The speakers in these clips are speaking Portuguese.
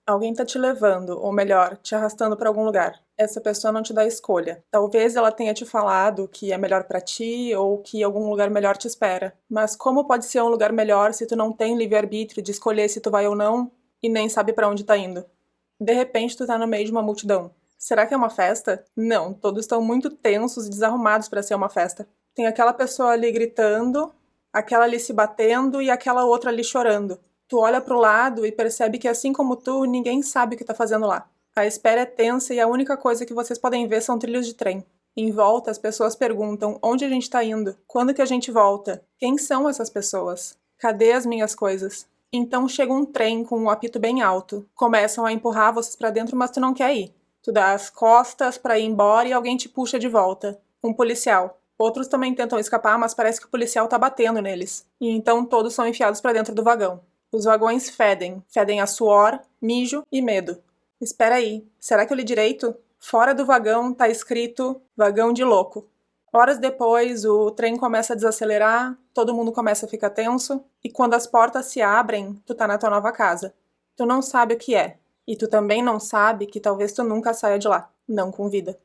Alguém tá te levando, ou melhor, te arrastando pra algum lugar. Essa pessoa não te dá escolha. Talvez ela tenha te falado que é melhor pra ti ou que algum lugar melhor te espera. Mas como pode ser um lugar melhor se tu não tem livre-arbítrio de escolher se tu vai ou não e nem sabe pra onde tá indo? De repente tu tá no meio de uma multidão. Será que é uma festa? Não, todos estão muito tensos e desarrumados pra ser uma festa. Tem aquela pessoa ali gritando, aquela ali se batendo e aquela outra ali chorando. Tu olha pro lado e percebe que, assim como tu, ninguém sabe o que tá fazendo lá. A espera é tensa e a única coisa que vocês podem ver são trilhos de trem. Em volta, as pessoas perguntam onde a gente tá indo, quando que a gente volta, quem são essas pessoas, cadê as minhas coisas? Então chega um trem com um apito bem alto. Começam a empurrar vocês pra dentro, mas tu não quer ir. Tu dá as costas pra ir embora e alguém te puxa de volta. Um policial. Outros também tentam escapar, mas parece que o policial tá batendo neles. E então todos são enfiados pra dentro do vagão. Os vagões fedem a suor, mijo e medo. Espera aí, será que eu li direito? Fora do vagão tá escrito vagão de louco. Horas depois, o trem começa a desacelerar, todo mundo começa a ficar tenso, e quando as portas se abrem, tu tá na tua nova casa. Tu não sabe o que é, e tu também não sabe que talvez tu nunca saia de lá, não com vida.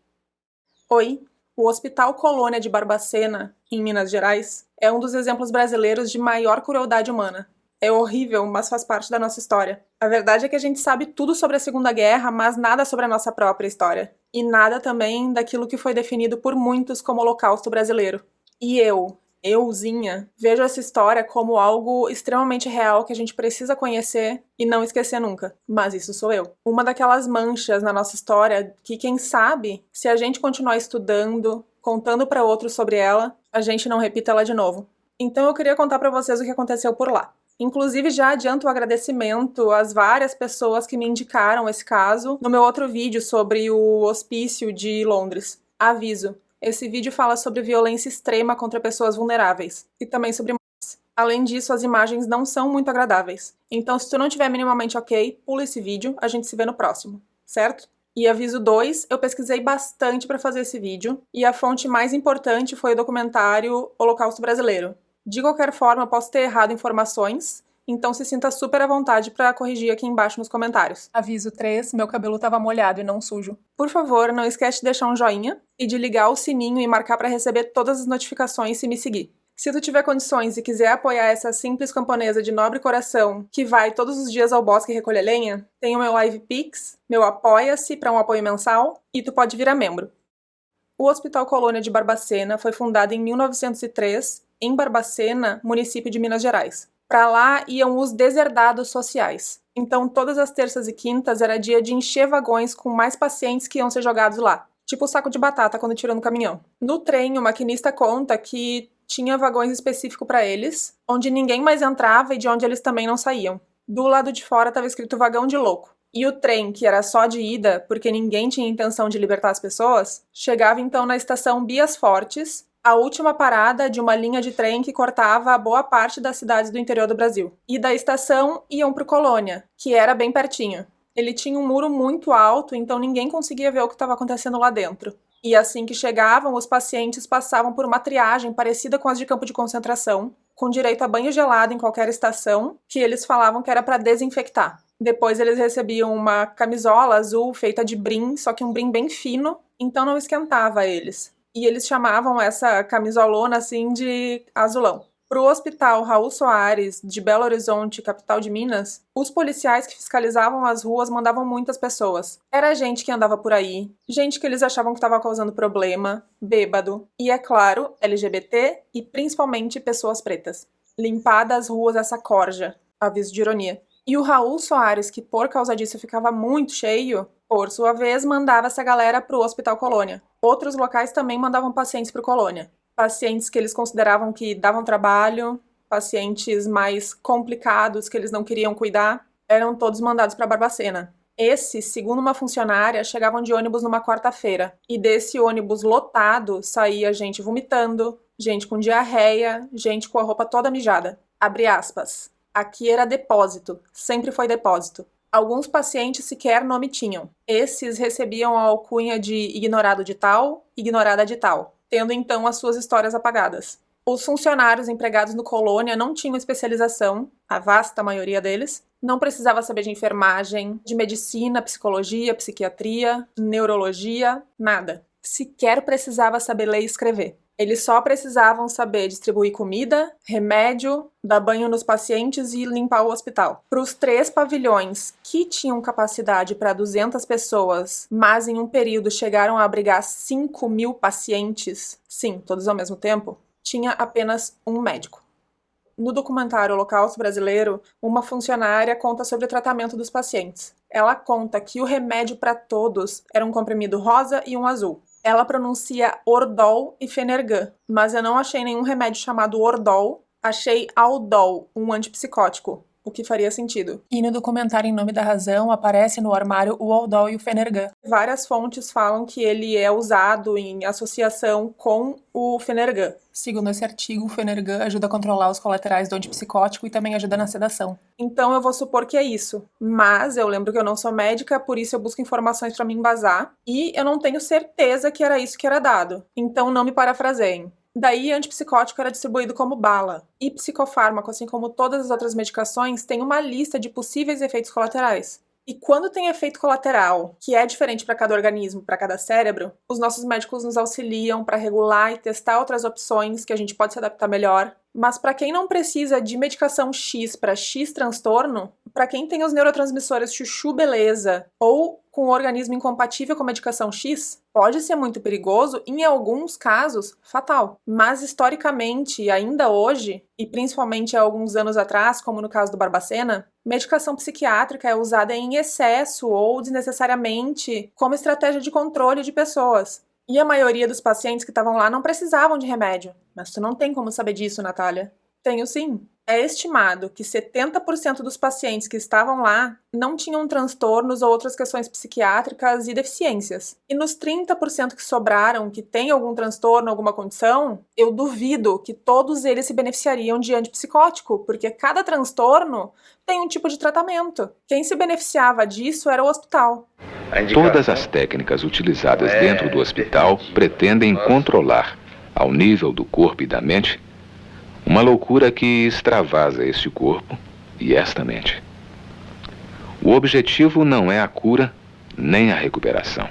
Oi, o Hospital Colônia de Barbacena, em Minas Gerais, é um dos exemplos brasileiros de maior crueldade humana. É horrível, mas faz parte da nossa história. A verdade é que a gente sabe tudo sobre a Segunda Guerra, mas nada sobre a nossa própria história. E nada também daquilo que foi definido por muitos como Holocausto brasileiro. E euzinha, vejo essa história como algo extremamente real que a gente precisa conhecer e não esquecer nunca. Mas isso sou eu. Uma daquelas manchas na nossa história que, quem sabe, se a gente continuar estudando, contando para outros sobre ela, a gente não repita ela de novo. Então eu queria contar para vocês o que aconteceu por lá. Inclusive, já adianto o agradecimento às várias pessoas que me indicaram esse caso no meu outro vídeo sobre o hospício de Londres. Aviso, esse vídeo fala sobre violência extrema contra pessoas vulneráveis e também sobre mortes. Além disso, as imagens não são muito agradáveis. Então, se tu não tiver minimamente ok, pula esse vídeo, a gente se vê no próximo, certo? E aviso 2, eu pesquisei bastante para fazer esse vídeo, e a fonte mais importante foi o documentário Holocausto Brasileiro. De qualquer forma, eu posso ter errado informações, então se sinta super à vontade para corrigir aqui embaixo nos comentários. Aviso 3, meu cabelo estava molhado e não sujo. Por favor, não esquece de deixar um joinha e de ligar o sininho e marcar para receber todas as notificações e me seguir. Se tu tiver condições e quiser apoiar essa simples camponesa de nobre coração que vai todos os dias ao bosque recolher lenha, tem o meu Live Pix, meu Apoia-se para um apoio mensal e tu pode virar membro. O Hospital Colônia de Barbacena foi fundado em 1903 em Barbacena, município de Minas Gerais. Para lá iam os deserdados sociais. Então, todas as terças e quintas era dia de encher vagões com mais pacientes que iam ser jogados lá. Tipo o saco de batata quando tira no caminhão. No trem, o maquinista conta que tinha vagões específicos para eles, onde ninguém mais entrava e de onde eles também não saíam. Do lado de fora estava escrito vagão de louco. E o trem, que era só de ida, porque ninguém tinha intenção de libertar as pessoas, chegava então na estação Bias Fortes, a última parada de uma linha de trem que cortava boa parte das cidades do interior do Brasil. E da estação iam para o Colônia, que era bem pertinho. Ele tinha um muro muito alto, então ninguém conseguia ver o que estava acontecendo lá dentro. E assim que chegavam, os pacientes passavam por uma triagem parecida com as de campo de concentração, com direito a banho gelado em qualquer estação, que eles falavam que era para desinfectar. Depois eles recebiam uma camisola azul feita de brim, só que um brim bem fino, então não esquentava eles. E eles chamavam essa camisolona assim de azulão. Para o Hospital Raul Soares, de Belo Horizonte, capital de Minas, os policiais que fiscalizavam as ruas mandavam muitas pessoas. Era gente que andava por aí, gente que eles achavam que estava causando problema, bêbado, e, é claro, LGBT e principalmente pessoas pretas. Limpar as ruas essa corja, aviso de ironia. E o Raul Soares, que por causa disso ficava muito cheio, por sua vez mandava essa galera para o Hospital Colônia. Outros locais também mandavam pacientes para o Colônia. Pacientes que eles consideravam que davam trabalho, pacientes mais complicados que eles não queriam cuidar, eram todos mandados para Barbacena. Esses, segundo uma funcionária, chegavam de ônibus numa quarta-feira. E desse ônibus lotado saía gente vomitando, gente com diarreia, gente com a roupa toda mijada. Abre aspas. Aqui era depósito, sempre foi depósito. Alguns pacientes sequer nome tinham. Esses recebiam a alcunha de ignorado de tal, ignorada de tal, tendo então as suas histórias apagadas. Os funcionários empregados no Colônia não tinham especialização, a vasta maioria deles. Não precisava saber de enfermagem, de medicina, psicologia, psiquiatria, neurologia, nada. Sequer precisava saber ler e escrever. Eles só precisavam saber distribuir comida, remédio, dar banho nos pacientes e limpar o hospital. Para os 3 pavilhões que tinham capacidade para 200 pessoas, mas em um período chegaram a abrigar 5.000 pacientes, sim, todos ao mesmo tempo, tinha apenas um médico. No documentário Holocausto Brasileiro, uma funcionária conta sobre o tratamento dos pacientes. Ela conta que o remédio para todos era um comprimido rosa e um azul. Ela pronuncia Ordol e Fenergan, mas eu não achei nenhum remédio chamado Ordol, achei Aldol, um antipsicótico, o que faria sentido. E no documentário Em Nome da Razão aparece no armário o Aldol e o Fenergan. Várias fontes falam que ele é usado em associação com o Fenergan. Segundo esse artigo, o Fenergan ajuda a controlar os colaterais do antipsicótico e também ajuda na sedação. Então eu vou supor que é isso. Mas eu lembro que eu não sou médica, por isso eu busco informações para me embasar. E eu não tenho certeza que era isso que era dado. Então não me parafraseiem. Daí, antipsicótico era distribuído como bala. E psicofármaco, assim como todas as outras medicações, tem uma lista de possíveis efeitos colaterais. E quando tem efeito colateral, que é diferente para cada organismo, para cada cérebro, os nossos médicos nos auxiliam para regular e testar outras opções que a gente pode se adaptar melhor. Mas para quem não precisa de medicação X para X transtorno, para quem tem os neurotransmissores chuchu beleza ou com o organismo incompatível com a medicação X, pode ser muito perigoso e, em alguns casos, fatal. Mas, historicamente, ainda hoje, e principalmente há alguns anos atrás, como no caso do Barbacena, medicação psiquiátrica é usada em excesso ou desnecessariamente como estratégia de controle de pessoas. E a maioria dos pacientes que estavam lá não precisavam de remédio. Mas tu não tem como saber disso, Natália. Tenho sim. É estimado que 70% dos pacientes que estavam lá não tinham transtornos ou outras questões psiquiátricas e deficiências. E nos 30% que sobraram, que têm algum transtorno, alguma condição, eu duvido que todos eles se beneficiariam de antipsicótico, porque cada transtorno tem um tipo de tratamento. Quem se beneficiava disso era o hospital. Todas as técnicas utilizadas dentro do hospital pretendem controlar, ao nível do corpo e da mente, uma loucura que extravasa este corpo e esta mente. O objetivo não é a cura nem a recuperação,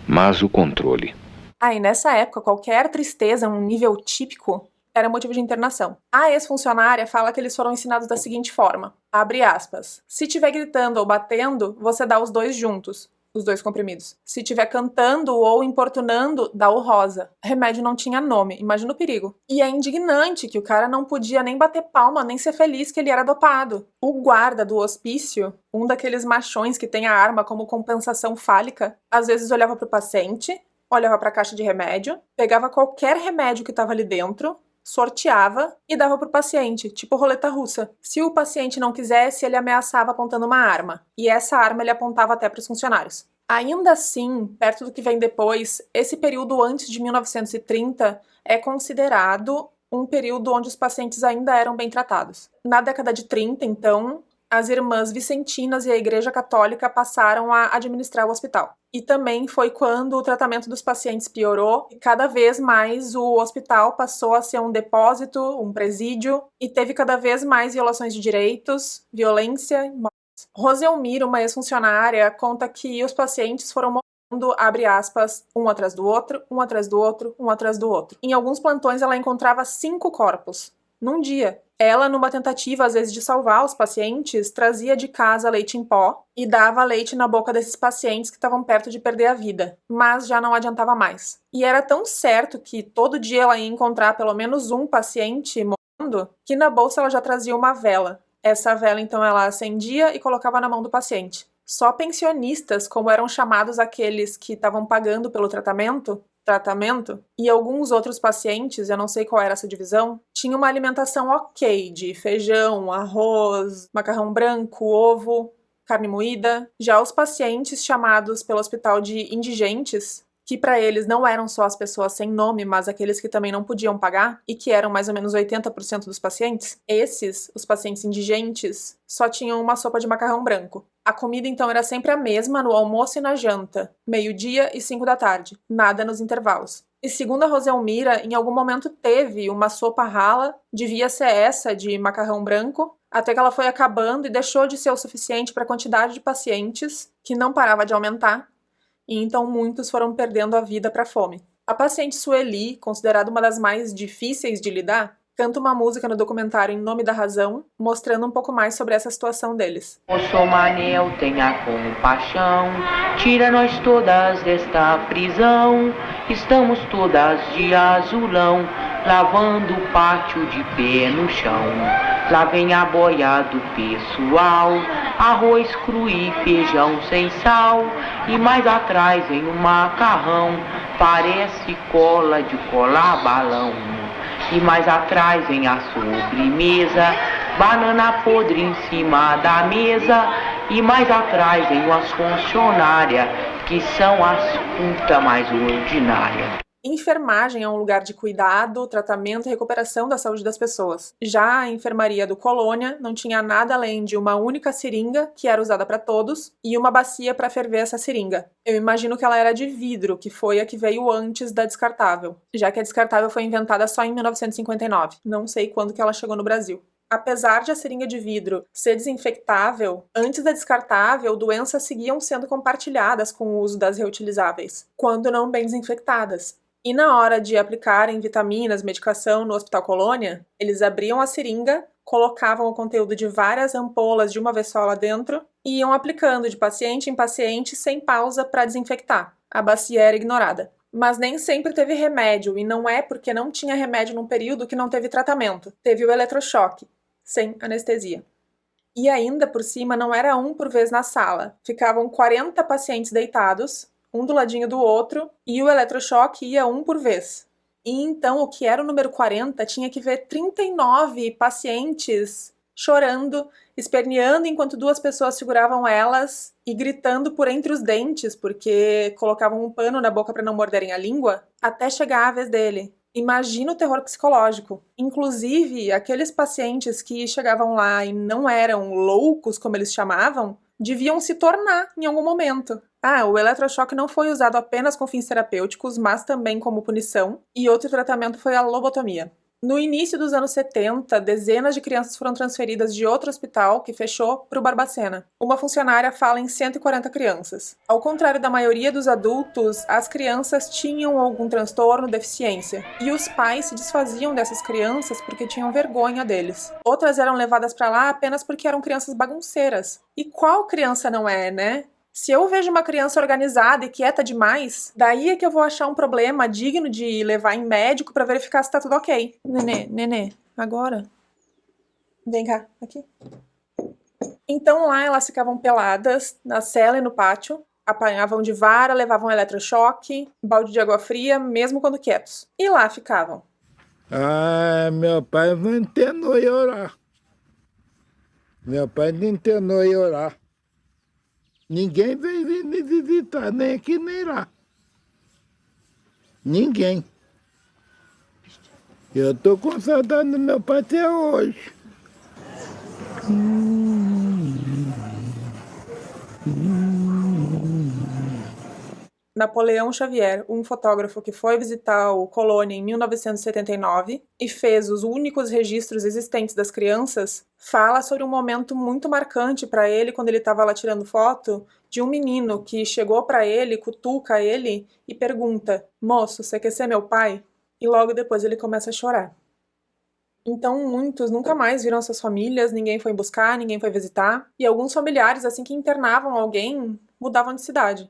mas o controle. E nessa época, qualquer tristeza, um nível típico, era motivo de internação. A ex-funcionária fala que eles foram ensinados da seguinte forma, abre aspas, se tiver gritando ou batendo, você dá os 2 juntos. Os 2 comprimidos. Se tiver cantando ou importunando, dá o rosa. Remédio não tinha nome, imagina o perigo. E é indignante que o cara não podia nem bater palma, nem ser feliz que ele era dopado. O guarda do hospício, um daqueles machões que tem a arma como compensação fálica, às vezes olhava pro paciente, olhava pra caixa de remédio, pegava qualquer remédio que tava ali dentro, sorteava e dava pro paciente, tipo roleta russa. Se o paciente não quisesse, ele ameaçava apontando uma arma. E essa arma ele apontava até pros funcionários. Ainda assim, perto do que vem depois, esse período antes de 1930 é considerado um período onde os pacientes ainda eram bem tratados. Na década de 30, então, as irmãs vicentinas e a Igreja Católica passaram a administrar o hospital. E também foi quando o tratamento dos pacientes piorou e cada vez mais o hospital passou a ser um depósito, um presídio, e teve cada vez mais violações de direitos, violência e mortes. Roselmir, uma ex-funcionária, conta que os pacientes foram morrendo, abre aspas, um atrás do outro, um atrás do outro, um atrás do outro. Em alguns plantões ela encontrava 5 corpos, num dia. Ela, numa tentativa, às vezes, de salvar os pacientes, trazia de casa leite em pó e dava leite na boca desses pacientes que estavam perto de perder a vida, mas já não adiantava mais. E era tão certo que todo dia ela ia encontrar pelo menos um paciente morrendo, que na bolsa ela já trazia uma vela. Essa vela, então, ela acendia e colocava na mão do paciente. Só pensionistas, como eram chamados aqueles que estavam pagando pelo tratamento, e alguns outros pacientes, eu não sei qual era essa divisão, tinham uma alimentação ok, de feijão, arroz, macarrão branco, ovo, carne moída. Já os pacientes chamados pelo hospital de indigentes, que para eles não eram só as pessoas sem nome, mas aqueles que também não podiam pagar, e que eram mais ou menos 80% dos pacientes, esses, os pacientes indigentes, só tinham uma sopa de macarrão branco. A comida, então, era sempre a mesma no almoço e na janta, meio-dia e 5 da tarde, nada nos intervalos. E segundo a Roselmira, em algum momento teve uma sopa rala, devia ser essa de macarrão branco, até que ela foi acabando e deixou de ser o suficiente para a quantidade de pacientes, que não parava de aumentar, e então muitos foram perdendo a vida para a fome. A paciente Sueli, considerada uma das mais difíceis de lidar, canta uma música no documentário Em Nome da Razão, mostrando um pouco mais sobre essa situação deles. Moço Manel, tenha compaixão, tira nós todas desta prisão, estamos todas de azulão, lavando o pátio de pé no chão. Lá vem a boia do pessoal, arroz cru e feijão sem sal, e mais atrás vem um macarrão, parece cola de colar balão. E mais atrás vem a sobremesa, banana podre em cima da mesa. E mais atrás vem as funcionárias, que são as putas mais ordinárias. Enfermagem é um lugar de cuidado, tratamento e recuperação da saúde das pessoas. Já a enfermaria do Colônia não tinha nada além de uma única seringa, que era usada para todos, e uma bacia para ferver essa seringa. Eu imagino que ela era de vidro, que foi a que veio antes da descartável, já que a descartável foi inventada só em 1959. Não sei quando que ela chegou no Brasil. Apesar de a seringa de vidro ser desinfectável, antes da descartável, doenças seguiam sendo compartilhadas com o uso das reutilizáveis, quando não bem desinfectadas. E na hora de aplicarem vitaminas, medicação no Hospital Colônia, eles abriam a seringa, colocavam o conteúdo de várias ampolas de uma vez só lá dentro e iam aplicando de paciente em paciente sem pausa para desinfectar. A bacia era ignorada. Mas nem sempre teve remédio, e não é porque não tinha remédio num período que não teve tratamento. Teve o eletrochoque, sem anestesia. E ainda por cima não era um por vez na sala. Ficavam 40 pacientes deitados, um do ladinho do outro, e o eletrochoque ia um por vez. E então o que era o número 40 tinha que ver 39 pacientes chorando, esperneando enquanto duas pessoas seguravam elas e gritando por entre os dentes, porque colocavam um pano na boca para não morderem a língua, até chegar a vez dele. Imagina o terror psicológico. Inclusive, aqueles pacientes que chegavam lá e não eram loucos, como eles chamavam, deviam se tornar em algum momento. O eletrochoque não foi usado apenas com fins terapêuticos, mas também como punição, e outro tratamento foi a lobotomia. No início dos anos 70, dezenas de crianças foram transferidas de outro hospital, que fechou, para o Barbacena. Uma funcionária fala em 140 crianças. Ao contrário da maioria dos adultos, as crianças tinham algum transtorno, deficiência, e os pais se desfaziam dessas crianças porque tinham vergonha deles. Outras eram levadas para lá apenas porque eram crianças bagunceiras. E qual criança não é, né? Se eu vejo uma criança organizada e quieta demais, daí é que eu vou achar um problema digno de levar em médico pra verificar se tá tudo ok. Nenê, agora. Vem cá, aqui. Então lá elas ficavam peladas, na cela e no pátio, apanhavam de vara, levavam eletrochoque, balde de água fria, mesmo quando quietos. E lá ficavam. Meu pai não internou em orar. Meu pai não internou em orar. Ninguém veio me visitar, nem aqui nem lá. Ninguém. Eu tô com saudade do meu pai até hoje. Napoleão Xavier, um fotógrafo que foi visitar o Colônia em 1979 e fez os únicos registros existentes das crianças, fala sobre um momento muito marcante para ele quando ele estava lá tirando foto de um menino que chegou para ele, cutuca ele e pergunta: "Moço, você quer ser meu pai?" E logo depois ele começa a chorar. Então muitos nunca mais viram suas famílias, ninguém foi buscar, ninguém foi visitar, e alguns familiares, assim que internavam alguém, mudavam de cidade.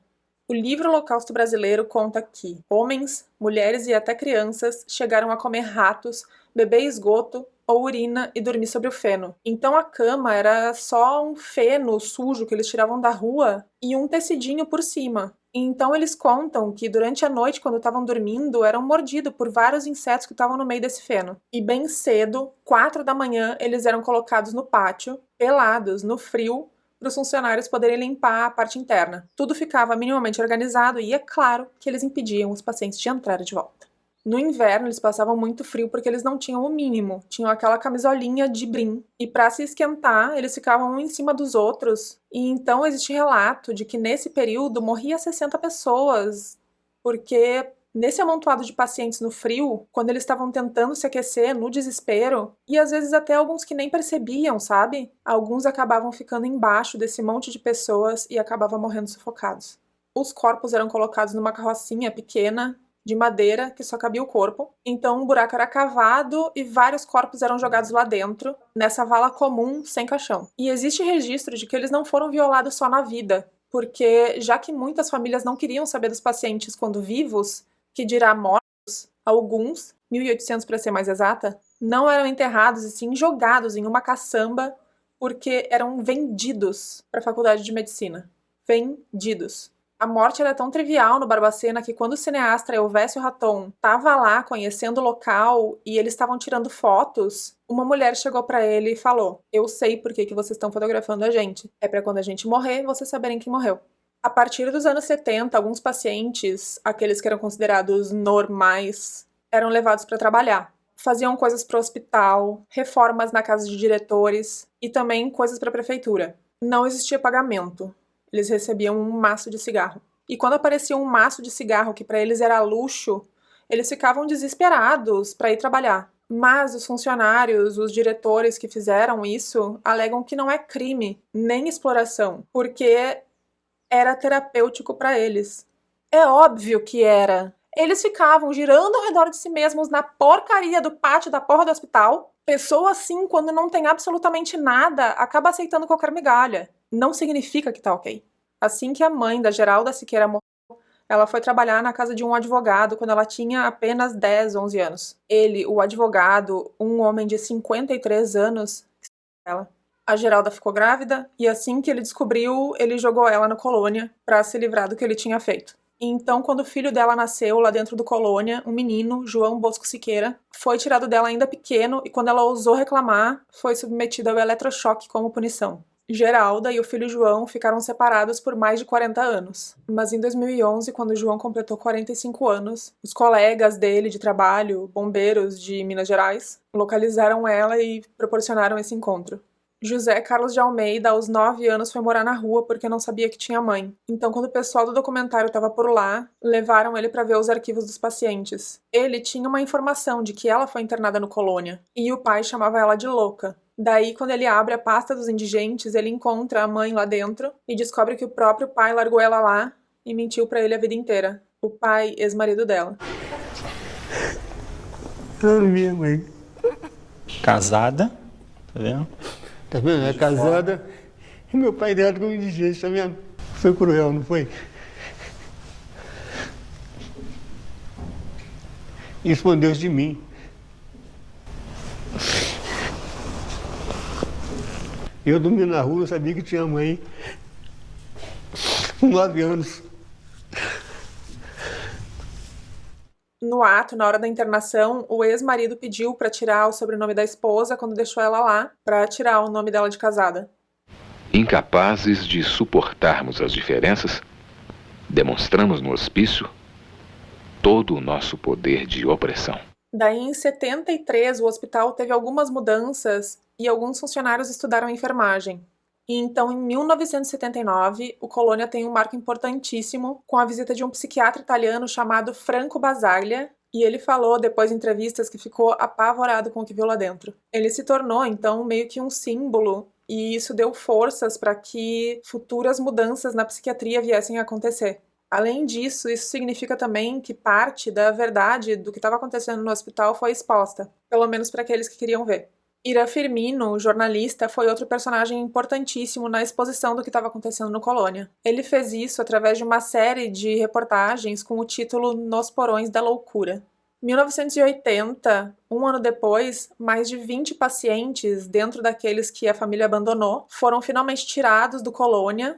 O livro Holocausto Brasileiro conta que homens, mulheres e até crianças chegaram a comer ratos, beber esgoto ou urina e dormir sobre o feno. Então a cama era só um feno sujo que eles tiravam da rua e um tecidinho por cima. E então eles contam que durante a noite, quando estavam dormindo, eram mordidos por vários insetos que estavam no meio desse feno. E bem cedo, 4 da manhã, eles eram colocados no pátio, pelados, no frio, para os funcionários poderem limpar a parte interna. Tudo ficava minimamente organizado e é claro que eles impediam os pacientes de entrar de volta. No inverno eles passavam muito frio porque eles não tinham o mínimo, tinham aquela camisolinha de brim. E para se esquentar, eles ficavam um em cima dos outros. E então existe relato de que nesse período morria 60 pessoas, porque Nesse amontoado de pacientes no frio, quando eles estavam tentando se aquecer no desespero, e às vezes até alguns que nem percebiam, sabe? Alguns acabavam ficando embaixo desse monte de pessoas e acabavam morrendo sufocados. Os corpos eram colocados numa carrocinha pequena, de madeira, que só cabia o corpo. Então um buraco era cavado e vários corpos eram jogados lá dentro, nessa vala comum, sem caixão. E existe registro de que eles não foram violados só na vida, porque já que muitas famílias não queriam saber dos pacientes quando vivos, que dirá mortos, alguns, 1800 para ser mais exata, não eram enterrados e sim jogados em uma caçamba porque eram vendidos para a faculdade de medicina. Vendidos. A morte era tão trivial no Barbacena que quando o cineasta Elvésio Raton estava lá conhecendo o local e eles estavam tirando fotos, uma mulher chegou para ele e falou: "Eu sei por que vocês estão fotografando a gente. É para quando a gente morrer, vocês saberem quem morreu." A partir dos anos 70, alguns pacientes, aqueles que eram considerados normais, eram levados para trabalhar. Faziam coisas para o hospital, reformas na casa de diretores e também coisas para a prefeitura. Não existia pagamento. Eles recebiam um maço de cigarro. E quando aparecia um maço de cigarro que para eles era luxo, eles ficavam desesperados para ir trabalhar. Mas os funcionários, os diretores que fizeram isso, alegam que não é crime, nem exploração, porque era terapêutico para eles. É óbvio que era. Eles ficavam girando ao redor de si mesmos na porcaria do pátio da porra do hospital. Pessoa assim, quando não tem absolutamente nada, acaba aceitando qualquer migalha. Não significa que tá ok. Assim que a mãe da Geralda Siqueira morreu, ela foi trabalhar na casa de um advogado quando ela tinha apenas 10, 11 anos. Ele, o advogado, um homem de 53 anos, ela. A Geralda ficou grávida e assim que ele descobriu, ele jogou ela na colônia para se livrar do que ele tinha feito. E então, quando o filho dela nasceu lá dentro do colônia, um menino, João Bosco Siqueira, foi tirado dela ainda pequeno e quando ela ousou reclamar, foi submetida ao eletrochoque como punição. Geralda e o filho João ficaram separados por mais de 40 anos. Mas em 2011, quando João completou 45 anos, os colegas dele de trabalho, bombeiros de Minas Gerais, localizaram ela e proporcionaram esse encontro. José Carlos de Almeida, aos 9 anos, foi morar na rua porque não sabia que tinha mãe. Então, quando o pessoal do documentário estava por lá, levaram ele para ver os arquivos dos pacientes. Ele tinha uma informação de que ela foi internada no colônia, e o pai chamava ela de louca. Daí, quando ele abre a pasta dos indigentes, ele encontra a mãe lá dentro e descobre que o próprio pai largou ela lá e mentiu para ele a vida inteira. O pai, ex-marido dela. Ela não é minha mãe. Casada, tá vendo? Tá vendo? É casada. E meu pai dela como indigente, tá vendo? Foi cruel, não foi? Escondeu-se de mim. Eu dormia na rua, eu sabia que tinha mãe. Com 9 anos. No ato, na hora da internação, o ex-marido pediu para tirar o sobrenome da esposa quando deixou ela lá, para tirar o nome dela de casada. Incapazes de suportarmos as diferenças, demonstramos no hospício todo o nosso poder de opressão. Daí, em 73, o hospital teve algumas mudanças e alguns funcionários estudaram enfermagem. E então, em 1979, o Colônia tem um marco importantíssimo com a visita de um psiquiatra italiano chamado Franco Basaglia, e ele falou, depois de entrevistas, que ficou apavorado com o que viu lá dentro. Ele se tornou, então, meio que um símbolo, e isso deu forças para que futuras mudanças na psiquiatria viessem a acontecer. Além disso, isso significa também que parte da verdade do que estava acontecendo no hospital foi exposta, pelo menos para aqueles que queriam ver. Ira Firmino, jornalista, foi outro personagem importantíssimo na exposição do que estava acontecendo no Colônia. Ele fez isso através de uma série de reportagens com o título Nos Porões da Loucura. Em 1980, um ano depois, mais de 20 pacientes, dentro daqueles que a família abandonou, foram finalmente tirados do Colônia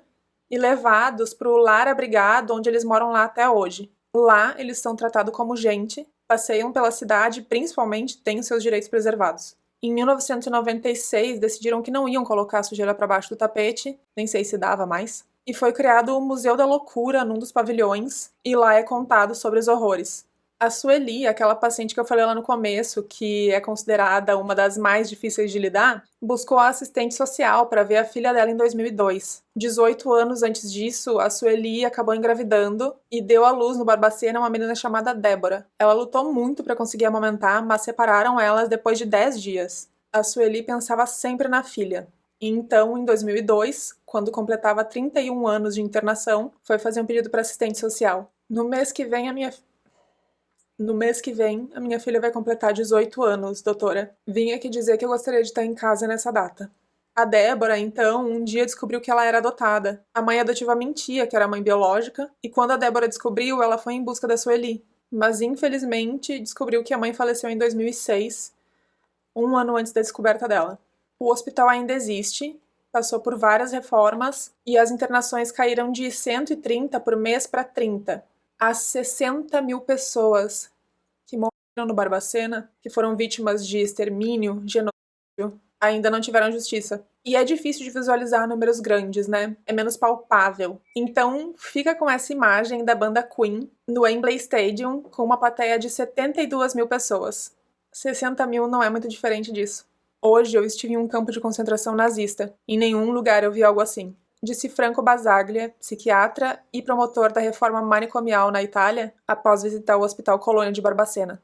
e levados para o lar abrigado onde eles moram lá até hoje. Lá, eles são tratados como gente, passeiam pela cidade e principalmente têm os seus direitos preservados. Em 1996, decidiram que não iam colocar a sujeira para baixo do tapete, nem sei se dava mais, e foi criado o Museu da Loucura num dos pavilhões, e lá é contado sobre os horrores. A Sueli, aquela paciente que eu falei lá no começo, que é considerada uma das mais difíceis de lidar, buscou a assistente social para ver a filha dela em 2002. 18 anos antes disso, a Sueli acabou engravidando e deu à luz no Barbacena uma menina chamada Débora. Ela lutou muito para conseguir amamentar, mas separaram elas depois de 10 dias. A Sueli pensava sempre na filha. E então, em 2002, quando completava 31 anos de internação, foi fazer um pedido para assistente social. No mês que vem, a minha filha vai completar 18 anos, doutora. Vim aqui dizer que eu gostaria de estar em casa nessa data. A Débora, então, um dia descobriu que ela era adotada. A mãe adotiva mentia que era a mãe biológica, e quando a Débora descobriu, ela foi em busca da Sueli. Mas, infelizmente, descobriu que a mãe faleceu em 2006, um ano antes da descoberta dela. O hospital ainda existe, passou por várias reformas, e as internações caíram de 130 por mês para 30. As 60 mil pessoas que morreram no Barbacena, que foram vítimas de extermínio, genocídio, ainda não tiveram justiça. E é difícil de visualizar números grandes, né? É menos palpável. Então, fica com essa imagem da banda Queen no Wembley Stadium com uma plateia de 72 mil pessoas. 60 mil não é muito diferente disso. Hoje eu estive em um campo de concentração nazista. Em nenhum lugar eu vi algo assim. Disse Franco Basaglia, psiquiatra e promotor da reforma manicomial na Itália, após visitar o Hospital Colônia de Barbacena.